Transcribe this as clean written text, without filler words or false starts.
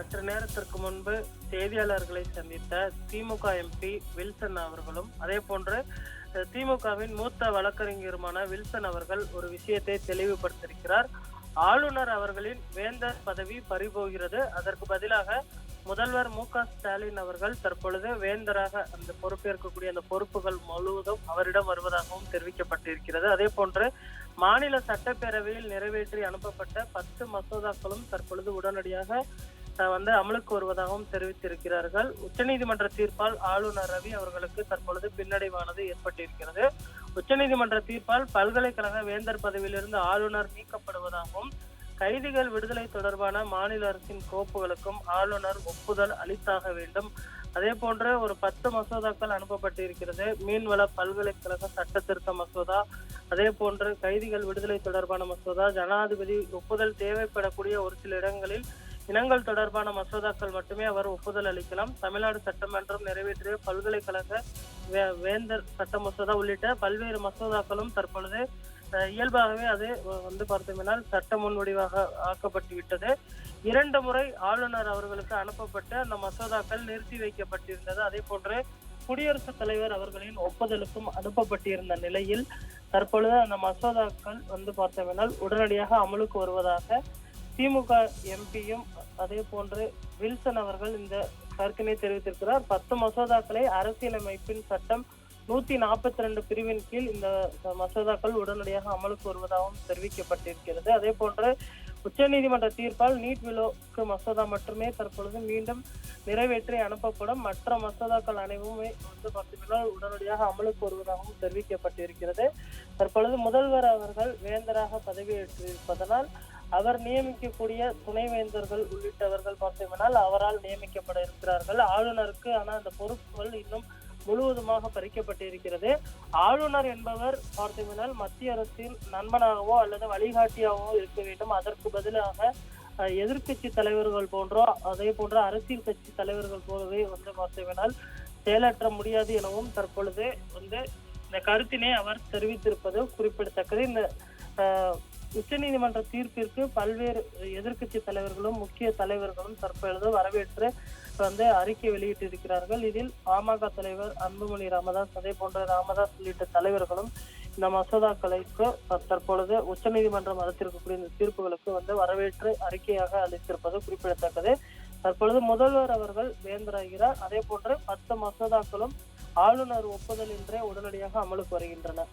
சற்று நேரத்திற்கு முன்பு செய்தியாளர்களை சந்தித்த திமுக எம்பி வில்சன் அவர்களும் அதே போன்று திமுகவின் மூத்த வழக்கறிஞருமான வில்சன் அவர்கள் ஒரு விஷயத்தை தெளிவுபடுத்தியிருக்கிறார். ஆளுநர் அவர்களின் வேந்தர் பதவி பறிபோகிறது. அதற்கு பதிலாக முதல்வர் மு.க.ஸ்டாலின் அவர்கள் தற்பொழுது வேந்தராக அந்த பொறுப்பேற்கக்கூடிய அந்த பொறுப்புகள் முழுவதும் அவரிடம் வருவதாகவும் தெரிவிக்கப்பட்டிருக்கிறது. அதே போன்று மாநில சட்டப்பேரவையில் நிறைவேற்றி அனுப்பப்பட்ட 10 மசோதாக்களும் தற்பொழுது உடனடியாக அமலுக்கு வருவதாகவும் தெரிவித்திருக்கிறார்கள். உச்சநீதிமன்ற தீர்ப்பால் ஆளுநர் ரவி அவர்களுக்கு தற்பொழுது பின்னடைவானது ஏற்பட்டிருக்கிறது. உச்சநீதிமன்ற தீர்ப்பால் பல்கலைக்கழக வேந்தர் பதவியிலிருந்து ஆளுநர் நீக்கப்படுவதாகவும் கைதிகள் விடுதலை தொடர்பான மாநில அரசின் கோப்புகளுக்கும் ஆளுநர் ஒப்புதல் அளித்தாக வேண்டும். அதே போன்ற ஒரு 10 மசோதாக்கள் அனுப்பப்பட்டிருக்கிறது. மீன்வள பல்கலைக்கழக சட்ட திருத்த மசோதா, அதே போன்று கைதிகள் விடுதலை தொடர்பான மசோதா, ஜனாதிபதி ஒப்புதல் தேவைப்படக்கூடிய ஒரு சில இடங்களில் இனங்கள் தொடர்பான மசோதாக்கள் மட்டுமே அவர் ஒப்புதல் அளிக்கலாம். தமிழ்நாடு சட்டமன்றம் நிறைவேற்றிய பல்கலைக்கழக வேந்தர் சட்ட மசோதா உள்ளிட்ட பல்வேறு மசோதாக்களும் தற்பொழுது இயல்பாகவே அது பார்த்தோம்னால் சட்ட முன்வடிவாக ஆக்கப்பட்டு விட்டது. 2 முறை ஆளுநர் அவர்களுக்கு அனுப்பப்பட்ட அந்த மசோதாக்கள் நிறுத்தி வைக்கப்பட்டிருந்தது. அதே போன்று குடியரசுத் தலைவர் அவர்களின் ஒப்புதலுக்கும் அனுப்பப்பட்டிருந்த நிலையில் தற்பொழுது அந்த மசோதாக்கள் பார்த்தோம்னால் உடனடியாக அமலுக்கு வருவதாக திமுக எம்பியும் அதே போன்று வில்சன் அவர்கள் இந்த கருத்தினை தெரிவித்திருக்கிறார். 10 மசோதாக்களை அரசியலமைப்பின் சட்டம் 142 பிரிவின் கீழ் இந்த மசோதாக்கள் உடனடியாக அமலுக்கு வருவதாகவும் தெரிவிக்கப்பட்டிருக்கிறது. அதே போன்று உச்சநீதிமன்ற தீர்ப்பால் நீட் விலக்கு மசோதா மட்டுமே தற்பொழுது மீண்டும் நிறைவேற்றி அனுப்பப்படும். மற்ற மசோதாக்கள் அனைவுமே உடனடியாக அமலுக்கு வருவதாகவும் தெரிவிக்கப்பட்டிருக்கிறது. தற்பொழுது முதல்வர் அவர்கள் வேந்தராக பதவியேற்றிருப்பதனால் அவர் நியமிக்கக்கூடிய துணைவேந்தர்கள் உள்ளிட்டவர்கள் பார்த்தோம்னால் அவரால் நியமிக்கப்பட இருக்கிறார்கள். ஆளுநருக்கு ஆனால் அந்த பொறுப்புகள் இன்னும் முழுவதுமாக பறிக்கப்பட்டிருக்கிறது. ஆளுநர் என்பவர் பார்த்தோம்னால் மத்திய அரசின் நண்பனாகவோ அல்லது வழிகாட்டியாகவோ இருக்க வேண்டும். அதற்கு பதிலாக எதிர்கட்சி தலைவர்கள் போன்றோ அதே போன்ற அரசியல் கட்சி தலைவர்கள் போலவே பார்த்தோம்னால் செயலாற்ற முடியாது எனவும் தற்பொழுது இந்த கருத்தினை அவர் தெரிவித்திருப்பது குறிப்பிடத்தக்கது. இந்த உச்சநீதிமன்ற தீர்ப்பிற்கு பல்வேறு எதிர்கட்சி தலைவர்களும் முக்கிய தலைவர்களும் தற்பொழுது வரவேற்று அறிக்கை வெளியிட்டிருக்கிறார்கள். இதில் பாமக தலைவர் அன்புமணி ராமதாஸ் அதே போன்ற ராமதாஸ் உள்ளிட்ட தலைவர்களும் இந்த மசோதாக்களுக்கு தற்பொழுது உச்சநீதிமன்றம் அளித்திருக்கக்கூடிய இந்த தீர்ப்புகளுக்கு வரவேற்று அறிக்கையாக அளித்திருப்பது குறிப்பிடத்தக்கது. தற்பொழுது முதல்வர் அவர்கள் வேந்தராகிறார். அதே போன்று 10 மசோதாக்களும் ஆளுநர் ஒப்புதல் இன்றே உடனடியாக அமலுக்கு வருகின்றன.